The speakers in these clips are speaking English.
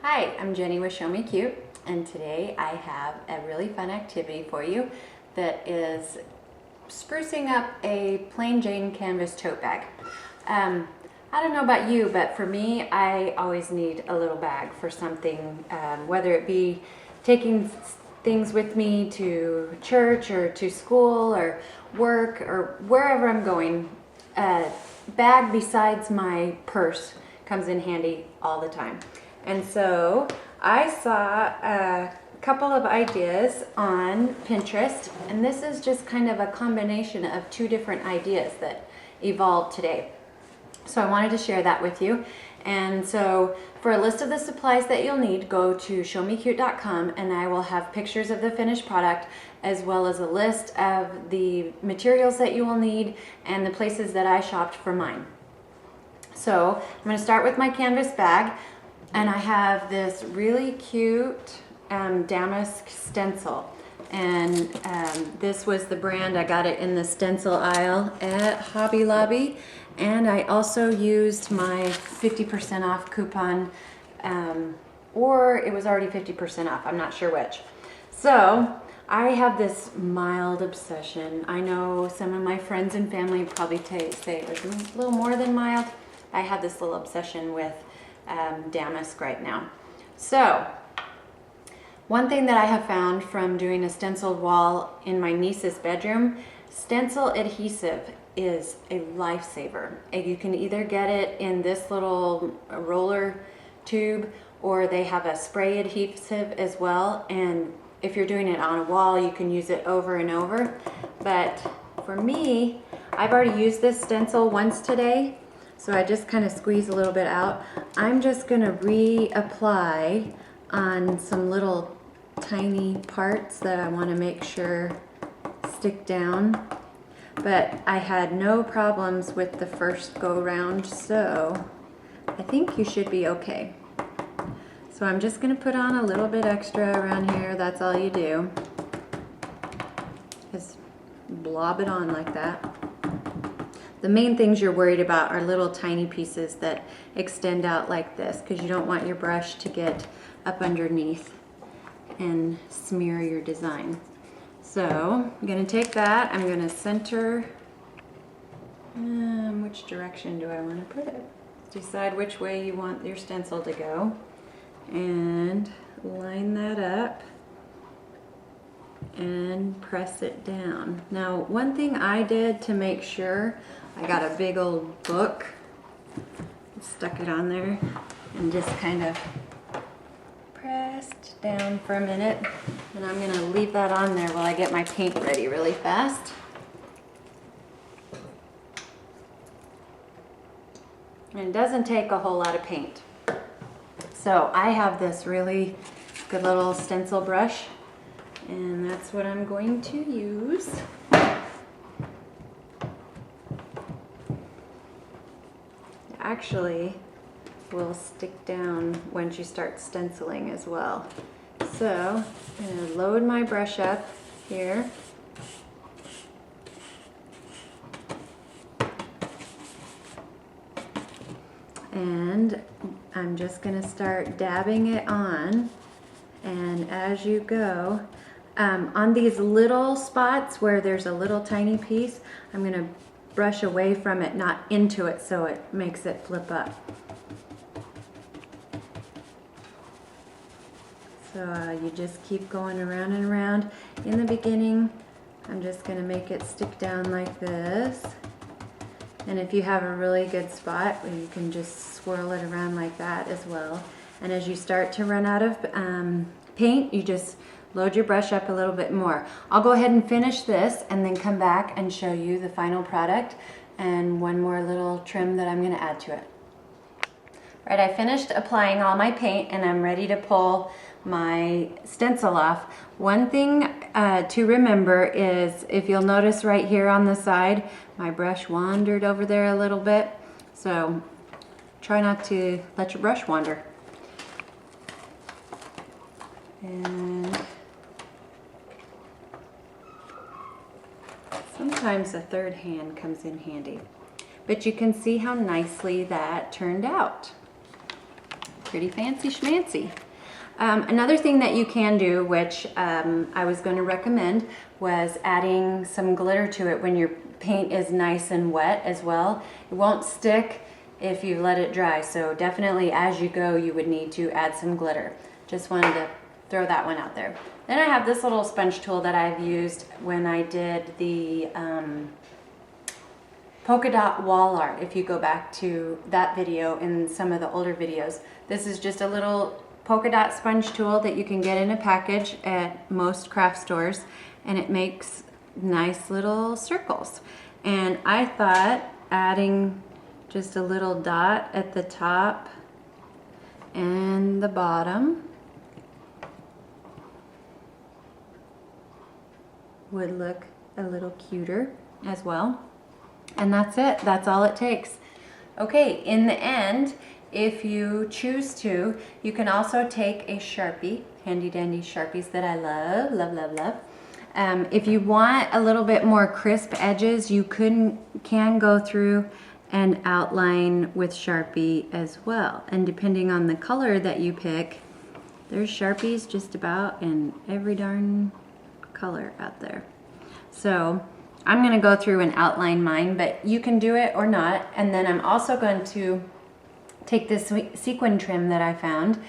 Hi, I'm Jenny with ShowMeCute, and today I have a really fun activity for you that is sprucing up a plain Jane canvas tote bag. I don't know about you, but for me, I always need a little bag for something, whether it be taking things with me to church or to school or work or wherever I'm going. A bag besides my purse comes in handy all the time. And so I saw a couple of ideas on Pinterest, and this is just kind of a combination of two different ideas that evolved today. So I wanted to share that with you. And so for a list of the supplies that you'll need, go to ShowMeCute.com, and I will have pictures of the finished product as well as a list of the materials that you will need and the places that I shopped for mine. So I'm going to start with my canvas bag. And I have this really cute Damask stencil, and this was the brand. I got it in the stencil aisle at Hobby Lobby, and I also used my 50% off coupon, or it was already 50% off, I'm not sure which. So I have this mild obsession. I know some of my friends and family probably say it was a little more than mild. I have this little obsession with damask right now. So one thing that I have found from doing a stenciled wall in my niece's bedroom, stencil adhesive is a lifesaver. You can either get it in this little roller tube, or they have a spray adhesive as well, and if you're doing it on a wall you can use it over and over. But for me, I've already used this stencil once today, so I just kind of squeeze a little bit out. I'm just going to reapply on some little tiny parts that I want to make sure stick down. But I had no problems with the first go round, so I think you should be okay. So I'm just going to put on a little bit extra around here. That's all you do. Just blob it on like that. The main things you're worried about are little tiny pieces that extend out like this, because you don't want your brush to get up underneath and smear your design. So I'm going to take that, I'm going to center, which direction do I want to put it? Decide which way you want your stencil to go, and line that up and press it down. Now, one thing I did to make sure, I got a big old book, stuck it on there, and just kind of pressed down for a minute. And I'm going to leave that on there while I get my paint ready really fast. And it doesn't take a whole lot of paint. So I have this really good little stencil brush, and that's what I'm going to use. Actually will stick down once you start stenciling as well. So I'm going to load my brush up here. And I'm just going to start dabbing it on, and as you go, on these little spots where there's a little tiny piece, I'm going to brush away from it, not into it, so it makes it flip up. So you just keep going around and around. In the beginning, I'm just going to make it stick down like this. And if you have a really good spot, you can just swirl it around like that as well. And as you start to run out of paint, you just load your brush up a little bit more. I'll go ahead and finish this and then come back and show you the final product and one more little trim that I'm going to add to it. Right, I finished applying all my paint and I'm ready to pull my stencil off. One thing to remember is, if you'll notice right here on the side, my brush wandered over there a little bit. So try not to let your brush wander. And sometimes a third hand comes in handy. But you can see how nicely that turned out. pretty fancy schmancy. Another thing that you can do, which I was going to recommend, was adding some glitter to it when your paint is nice and wet as well. It won't stick if you let it dry, so definitely as you go you would need to add some glitter. Just wanted to throw that one out there. Then I have this little sponge tool that I've used when I did the polka dot wall art. If you go back to that video and some of the older videos, this is just a little polka dot sponge tool that you can get in a package at most craft stores, and it makes nice little circles. And I thought adding just a little dot at the top and the bottom would look a little cuter as well. And that's it. That's all it takes. Okay, in the end, if you choose to, you can also take a Sharpie, handy dandy Sharpies that I love, love, love, love. If you want a little bit more crisp edges, you can go through and outline with Sharpie as well. And depending on the color that you pick, there's Sharpies just about in every darn color out there. So I'm going to go through and outline mine, but you can do it or not. And then I'm also going to take this sequin trim that I found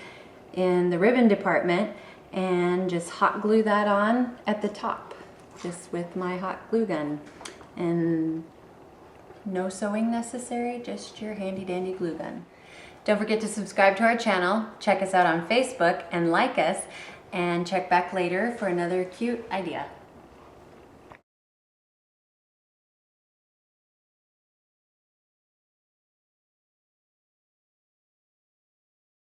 in the ribbon department and just hot glue that on at the top, just with my hot glue gun. And no sewing necessary, just your handy dandy glue gun. Don't forget to subscribe to our channel, check us out on Facebook and like us, and check back later for another cute idea.